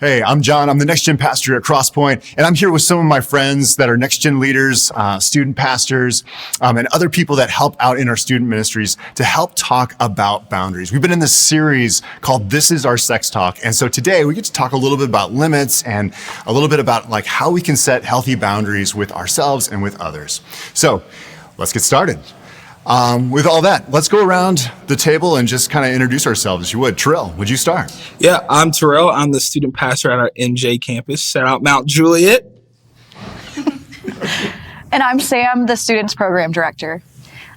Hey, I'm John. I'm the Next Gen pastor at Crosspoint, and I'm here with some of my friends that are Next Gen leaders, student pastors, and other people that help out in our student ministries to help talk about boundaries. We've been in this series called This Is Our Sex Talk, and so today we get to talk a little bit about limits and a little bit about like how we can set healthy boundaries with ourselves and with others. So let's get started. With all that, let's go around the table and just kind of introduce ourselves, if you would. Terrell, would you start? Yeah, I'm Terrell. I'm the student pastor at our NJ campus. Shout out Mount Juliet. And I'm Sam, the students program director.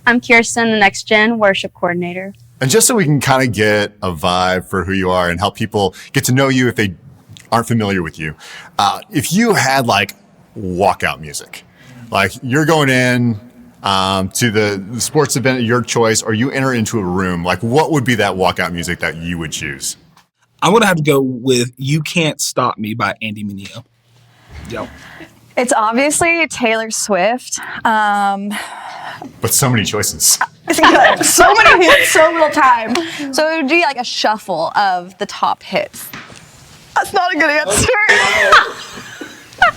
I'm Kirsten, the Next Gen worship coordinator. And just so we can kind of get a vibe for who you are and help people get to know you if they aren't familiar with you, if you had like walkout music, like you're going in to the sports event of your choice, or you enter into a room, like what would be that walkout music that you would choose? I'm going to have to go with You Can't Stop Me by Andy Mineo. Yo. It's obviously Taylor Swift. But so many choices. So many hits, so little time. So it would be like a shuffle of the top hits. That's not a good answer.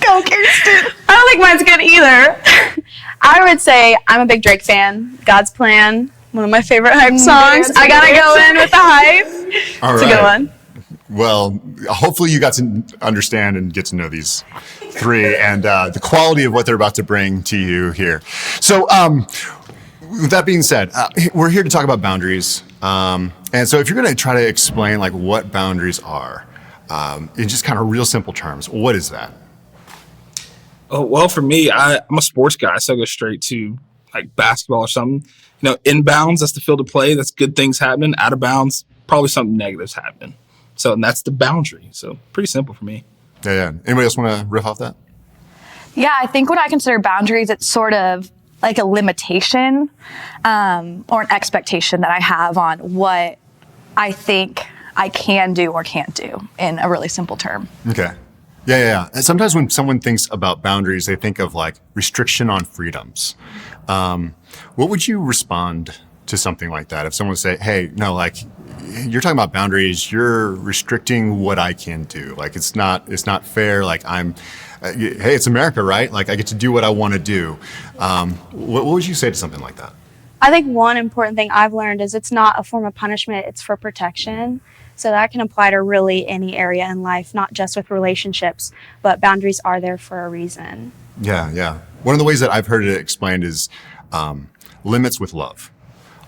Go, Kirsten. I don't think mine's good either. I would say I'm a big Drake fan. God's Plan, one of my favorite hype songs. I gotta go in with the hype. All it's right. a good one. Well, hopefully you got to understand and get to know these three and the quality of what they're about to bring to you here. So with that being said, we're here to talk about boundaries. And so if you're going to try to explain like what boundaries are in just kind of real simple terms, what is that? Oh, well, for me, I'm a sports guy, so I go straight to like basketball or something. You know, inbounds, that's the field of play. That's good things happening. Out of bounds, probably something negative's happening. So, and that's the boundary. So pretty simple for me. Yeah. Anybody else want to riff off that? Yeah, I think when I consider boundaries, it's sort of like a limitation or an expectation that I have on what I think I can do or can't do in a really simple term. Okay. Yeah. And sometimes when someone thinks about boundaries, they think of like restriction on freedoms. What would you respond to something like that? If someone would say, hey, no, like you're talking about boundaries, you're restricting what I can do. Like it's not fair. Like hey, it's America, right? Like I get to do what I want to do. What would you say to something like that? I think one important thing I've learned is it's not a form of punishment, it's for protection. So that can apply to really any area in life, not just with relationships, but boundaries are there for a reason. Yeah. One of the ways that I've heard it explained is limits with love.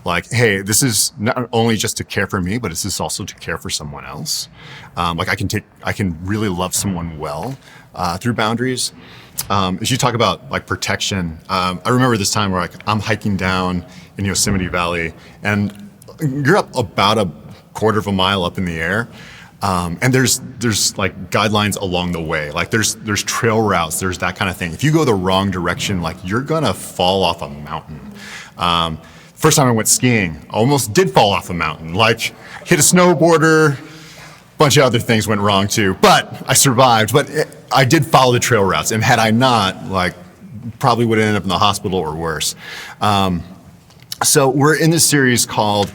Like, hey, this is not only just to care for me, but this is also to care for someone else. Like I can really love someone well through boundaries. As you talk about like protection, I remember this time where like I'm hiking down in Yosemite Valley, and you're up about a quarter of a mile up in the air. And there's like guidelines along the way. Like there's trail routes, there's that kind of thing. If you go the wrong direction, like you're gonna fall off a mountain. First time I went skiing, I almost did fall off a mountain. Like hit a snowboarder, bunch of other things went wrong too, but I survived. But I did follow the trail routes, and had I not, like probably would have ended up in the hospital or worse. So we're in this series called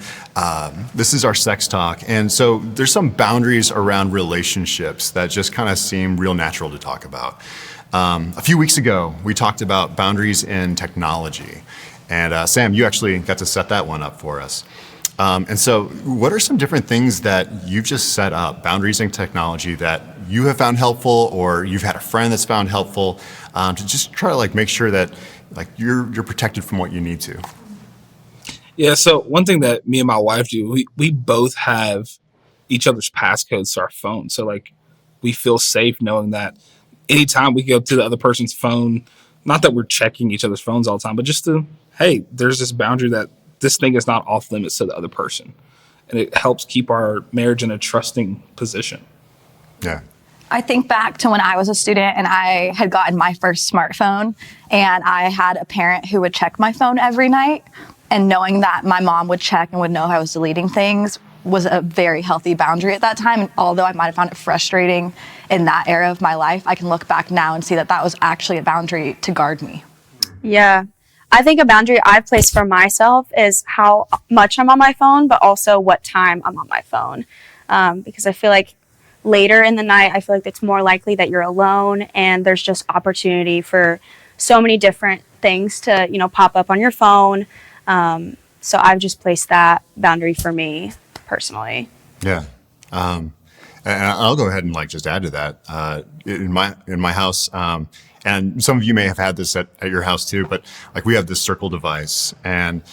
This Is Our Sex Talk. And so there's some boundaries around relationships that just kind of seem real natural to talk about. A few weeks ago, we talked about boundaries in technology. And Sam, you actually got to set that one up for us. And so what are some different things that you've just set up, boundaries in technology that you have found helpful, or you've had a friend that's found helpful, to just try to like make sure that like you're protected from what you need to? Yeah, so one thing that me and my wife do, we both have each other's passcodes to our phone. So like we feel safe knowing that anytime we go to the other person's phone, not that we're checking each other's phones all the time, but just to, hey, there's this boundary that this thing is not off limits to the other person. And it helps keep our marriage in a trusting position. Yeah. I think back to when I was a student and I had gotten my first smartphone, and I had a parent who would check my phone every night. And knowing that my mom would check and would know I was deleting things was a very healthy boundary at that time. And although I might have found it frustrating in that era of my life, I can look back now and see that that was actually a boundary to guard me. Yeah. I think a boundary I've placed for myself is how much I'm on my phone, but also what time I'm on my phone. Because I feel like later in the night, I feel like it's more likely that you're alone, and there's just opportunity for so many different things to, pop up on your phone. So I've just placed that boundary for me personally. Yeah. And I'll go ahead and just add to that. In my house, and some of you may have had this at your house too, but we have this Circle device, and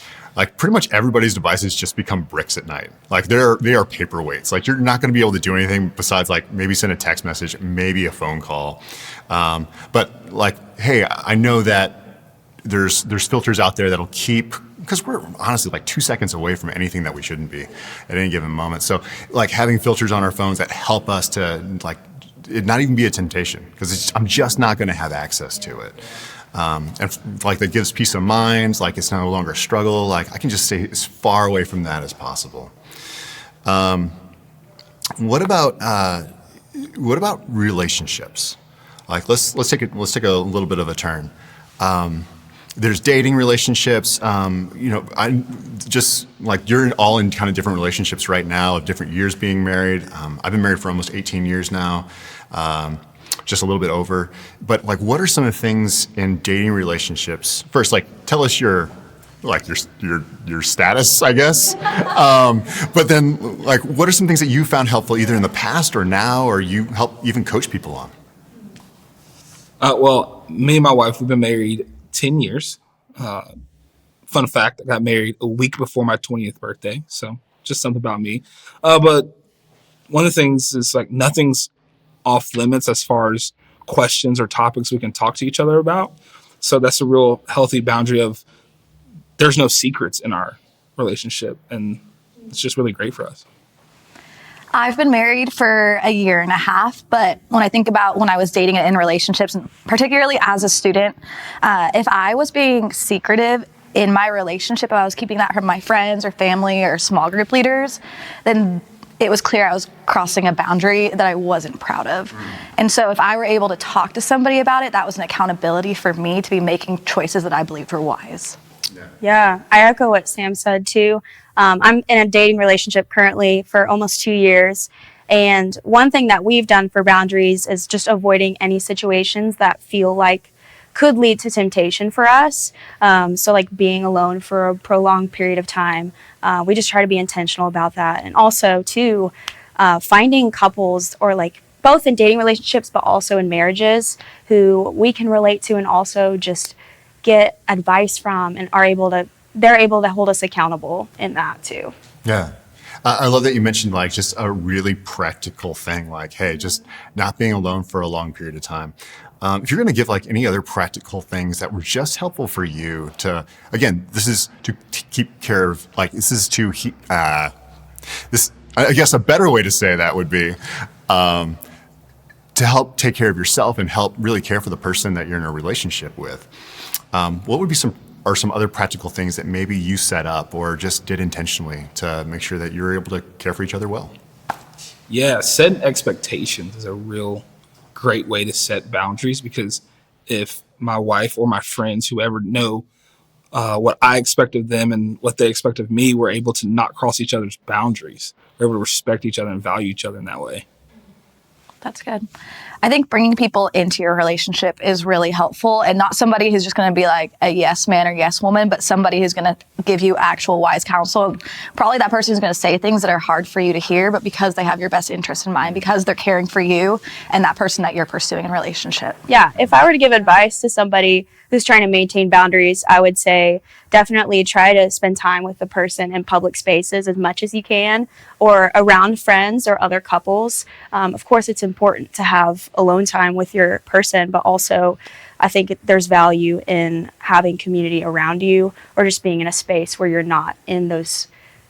pretty much everybody's devices just become bricks at night. They are paperweights. You're not going to be able to do anything besides maybe send a text message, maybe a phone call. But hey, I know that there's filters out there that'll keep, because we're honestly 2 seconds away from anything that we shouldn't be at any given moment. So having filters on our phones that help us to it not even be a temptation, because I'm just not going to have access to it. And that gives peace of mind. It's no longer a struggle. I can just stay as far away from that as possible. What about relationships? Let's take a little bit of a turn. There's dating relationships. I just you're all in kind of different relationships right now, of different years being married. I've been married for almost 18 years now. Just a little bit over. But what are some of the things in dating relationships? First, tell us your status, I guess. But then what are some things that you found helpful either in the past or now, or you help even coach people on? Well, me and my wife, we've been married 10 years. Fun fact, I got married a week before my 20th birthday. So just something about me. But one of the things is nothing's off limits as far as questions or topics we can talk to each other about. So that's a real healthy boundary of there's no secrets in our relationship. And it's just really great for us. I've been married for a year and a half, but when I think about when I was dating and in relationships, and particularly as a student, if I was being secretive in my relationship, if I was keeping that from my friends or family or small group leaders, then it was clear I was crossing a boundary that I wasn't proud of. And so if I were able to talk to somebody about it, that was an accountability for me to be making choices that I believed were wise. Yeah, I echo what Sam said too. I'm in a dating relationship currently for almost 2 years. And one thing that we've done for boundaries is just avoiding any situations that feel like could lead to temptation for us. So being alone for a prolonged period of time. We just try to be intentional about that. And also too, finding couples or both in dating relationships, but also in marriages who we can relate to and also just get advice from and they're able to hold us accountable in that too. Yeah. I love that you mentioned just a really practical thing, hey, just not being alone for a long period of time. If you're going to give any other practical things that were just helpful for you to, again, this is to keep care of, I guess a better way to say that would be to help take care of yourself and help really care for the person that you're in a relationship with. What would be some other practical things that maybe you set up or just did intentionally to make sure that you're able to care for each other well? Yeah, setting expectations is a real great way to set boundaries, because if my wife or my friends, whoever, know what I expect of them and what they expect of me, we're able to not cross each other's boundaries. We're able to respect each other and value each other in that way. That's good. I think bringing people into your relationship is really helpful, and not somebody who's just going to be a yes man or yes woman, but somebody who's going to give you actual wise counsel. Probably that person is going to say things that are hard for you to hear, but because they have your best interest in mind, because they're caring for you and that person that you're pursuing in a relationship. Yeah, if I were to give advice to somebody who's trying to maintain boundaries, I would say definitely try to spend time with the person in public spaces as much as you can, or around friends or other couples. Of course, it's important to have alone time with your person, but also I think there's value in having community around you, or just being in a space where you're not in those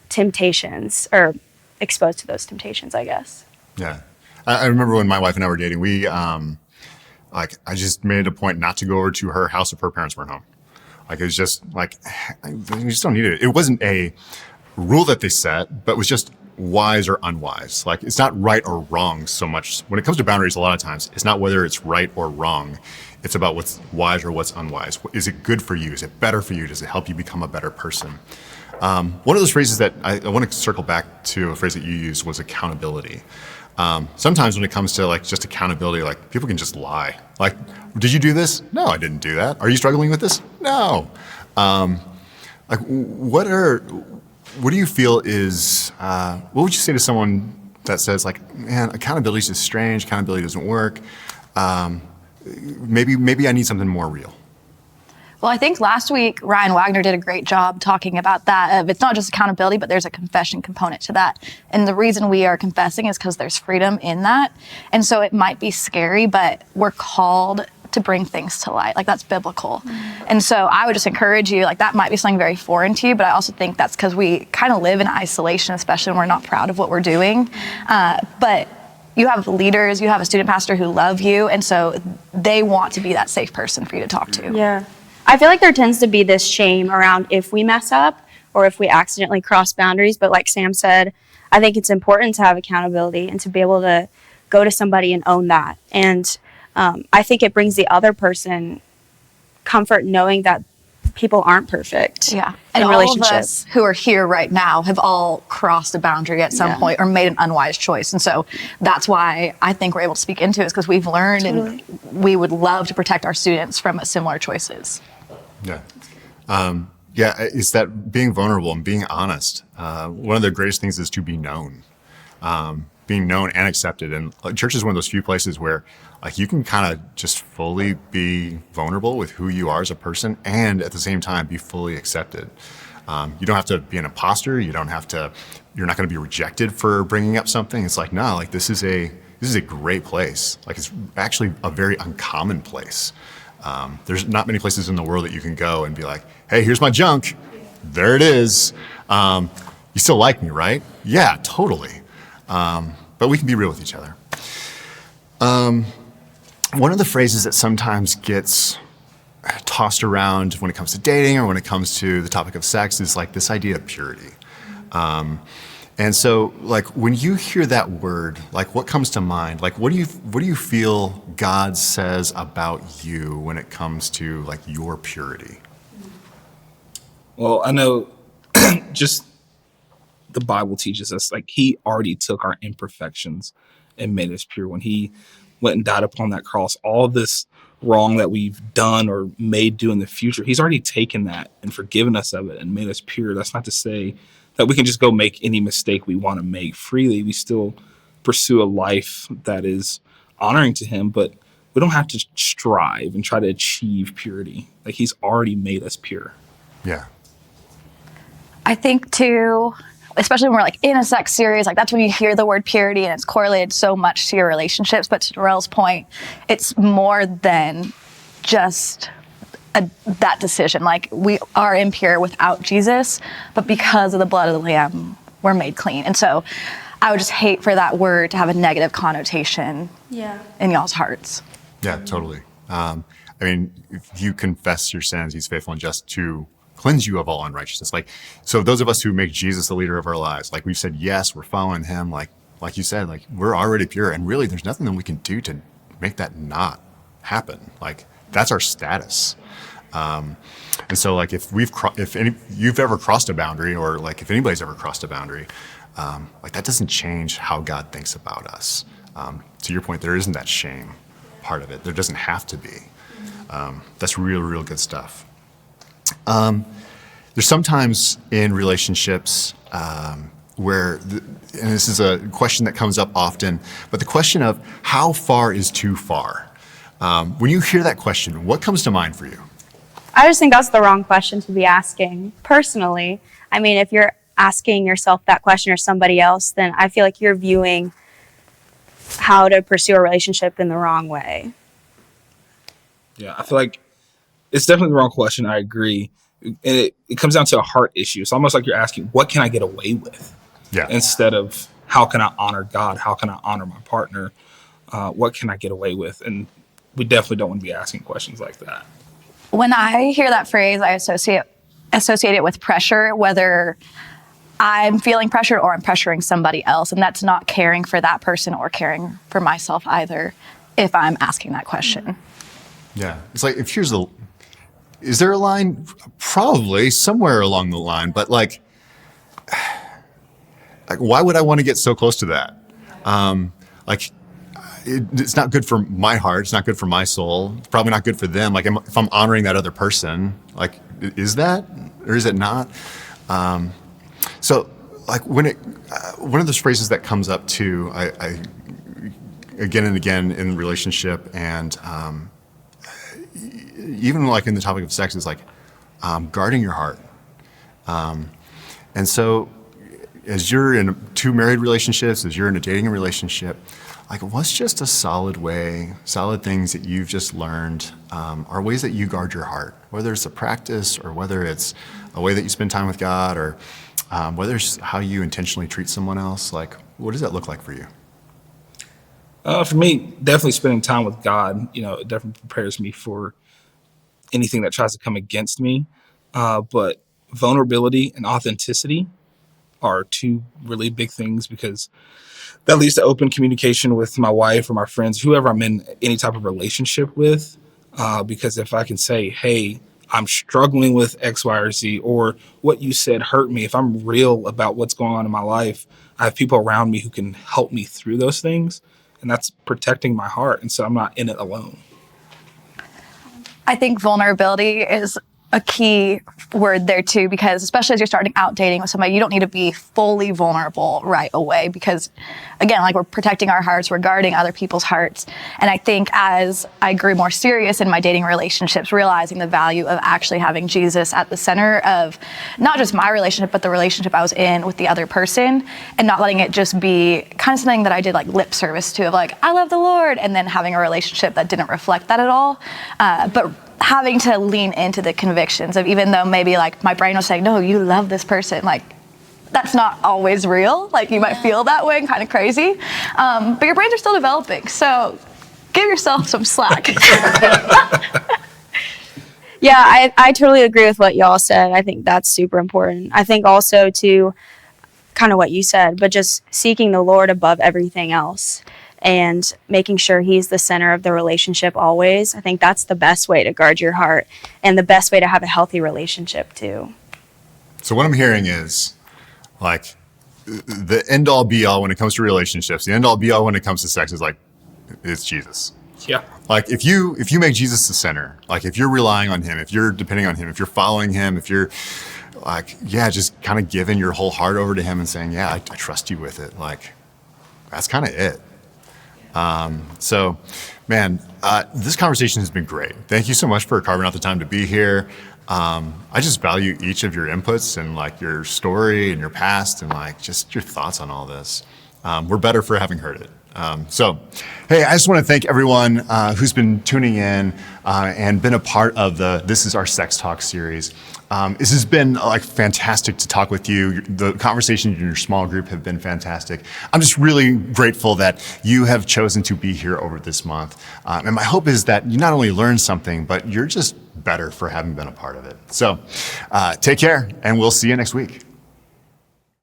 temptations or exposed to those temptations, I guess. Yeah. I remember when my wife and I were dating, we, I just made it a point not to go over to her house if her parents weren't home. It was just you just don't need it. It wasn't a rule that they set, but it was just wise or unwise. It's not right or wrong so much. When it comes to boundaries, a lot of times, it's not whether it's right or wrong. It's about what's wise or what's unwise. Is it good for you? Is it better for you? Does it help you become a better person? One of those phrases that I want to circle back to, a phrase that you used, was accountability. Sometimes when it comes to like just accountability, like people can just lie. Like, did you do this? No, I didn't do that. Are you struggling with this? No. Like, what do you feel is, what would you say to someone that says like, man, accountability is just strange, accountability doesn't work. Maybe I need something more real. Well, I think last week Ryan Wagner did a great job talking about that. It's not just accountability, but there's a confession component to that. And the reason we are confessing is because there's freedom in that. And so it might be scary, but we're called to bring things to light. Like, that's biblical. And so I would just encourage you, like, that might be something very foreign to you, but I also think that's because we kind of live in isolation, especially when we're not proud of what we're doing. But you have leaders, you have a student pastor who love you, and so they want to be that safe person for you to talk to. Yeah. I feel like there tends to be this shame around if we mess up or if we accidentally cross boundaries. But like Sam said, I think it's important to have accountability and to be able to go to somebody and own that. And I think it brings the other person comfort knowing that people aren't perfect. Yeah. In And all of relationships. us who are here right now have all crossed a boundary at some point or made an unwise choice. And so that's why I think we're able to speak into it, is because we've learned and we would love to protect our students from similar choices. Yeah. It's that being vulnerable and being honest. One of the greatest things is to be known. Being known and accepted. And church is one of those few places where like you can kind of just fully be vulnerable with who you are as a person and at the same time be fully accepted. You don't have to be an imposter. You're not going to be rejected for bringing up something. It's like, no, like this is a great place. Like, it's actually a very uncommon place. There's not many places in the world that you can go and be like, hey, here's my junk. There it is. You still like me, right? Yeah, totally. But we can be real with each other. One of the phrases that sometimes gets tossed around when it comes to dating or when it comes to the topic of sex is like this idea of purity. And so, like, when you hear that word, like, what comes to mind? Like, what do you feel God says about you when it comes to like your purity? Well, I know just the Bible teaches us, like, he already took our imperfections and made us pure. When he went and died upon that cross, all this wrong that we've done or may do in the future, he's already taken that and forgiven us of it and made us pure. That's not to say that we can just go make any mistake we want to make freely. We still pursue a life that is honoring to him, but we don't have to strive and try to achieve purity. Like, he's already made us pure. Yeah. I think too, especially when we're like in a sex series, like that's when you hear the word purity and it's correlated so much to your relationships. But to Darrell's point, it's more than just that decision. Like, we are impure without Jesus, but because of the blood of the Lamb, we're made clean. And so I would just hate for that word to have a negative connotation in y'all's hearts. Yeah, totally. I mean, if you confess your sins, he's faithful and just to cleanse you of all unrighteousness. Like, so those of us who make Jesus the leader of our lives, like we've said, yes, we're following him. Like you said, like we're already pure, and really there's nothing that we can do to make that not happen. Like, that's our status. And so like if you've ever crossed a boundary, or like if anybody's ever crossed a boundary, like that doesn't change how God thinks about us. To your point, there isn't that shame part of it. There doesn't have to be. That's real good stuff. There's sometimes in relationships where, and this is a question that comes up often, but the question of how far is too far? When you hear that question, what comes to mind for you? I just think that's the wrong question to be asking, personally. I mean, if you're asking yourself that question or somebody else, then I feel like you're viewing how to pursue a relationship in the wrong way. Yeah, I feel like it's definitely the wrong question. I agree. And it comes down to a heart issue. It's almost like you're asking, what can I get away with? Yeah. Instead of, how can I honor God? How can I honor my partner? What can I get away with? And we definitely don't want to be asking questions like that. When I hear that phrase, I associate it with pressure, whether I'm feeling pressure or I'm pressuring somebody else. And that's not caring for that person or caring for myself either, if I'm asking that question. Yeah. It's like, is there a line? Probably somewhere along the line, but like why would I want to get so close to that? like it's not good for my heart. It's not good for my soul. It's probably not good for them. Like if I'm honoring that other person, like is that or is it not? So like when one of those phrases that comes up too, I again and again in relationship and even like in the topic of sex is like guarding your heart. And so as you're in two married relationships, as you're in a dating relationship, like what's just a solid things that you've just learned are ways that you guard your heart, whether it's a practice or whether it's a way that you spend time with God or whether it's how you intentionally treat someone else. Like, what does that look like for you? For me, definitely spending time with God, it definitely prepares me for anything that tries to come against me. But vulnerability and authenticity are two really big things because that leads to open communication with my wife or my friends, whoever I'm in any type of relationship with. Because if I can say, hey, I'm struggling with X, Y, or Z, or what you said hurt me, if I'm real about what's going on in my life, I have people around me who can help me through those things. And that's protecting my heart. And so I'm not in it alone. I think vulnerability is a key word there too, because especially as you're starting out dating with somebody, you don't need to be fully vulnerable right away because again, like we're protecting our hearts, we're guarding other people's hearts. And I think as I grew more serious in my dating relationships, realizing the value of actually having Jesus at the center of not just my relationship, but the relationship I was in with the other person and not letting it just be kind of something that I did like lip service to of like, I love the Lord, and then having a relationship that didn't reflect that at all. But having to lean into the convictions of even though maybe like my brain was saying, no, you love this person, like that's not always real. Like you might feel that way and kind of crazy. But your brains are still developing. So give yourself some slack. Yeah, I totally agree with what y'all said. I think that's super important. I think also to kind of what you said, but just seeking the Lord above everything else and making sure he's the center of the relationship always. I think that's the best way to guard your heart and the best way to have a healthy relationship too. So what I'm hearing is like the end all be all when it comes to relationships, the end all be all when it comes to sex is like, it's Jesus. Yeah. Like if you make Jesus the center, like if you're relying on him, if you're depending on him, if you're following him, if you're like, yeah, just kind of giving your whole heart over to him and saying, yeah, I trust you with it. Like that's kind of it. So, man, this conversation has been great. Thank you so much for carving out the time to be here. I just value each of your inputs and like your story and your past and like just your thoughts on all this. We're better for having heard it. So, hey, I just want to thank everyone who's been tuning in and been a part of the This Is Our Sex Talk series. This has been like fantastic to talk with you. The conversations in your small group have been fantastic. I'm just really grateful that you have chosen to be here over this month. And my hope is that you not only learn something, but you're just better for having been a part of it. So take care, and we'll see you next week.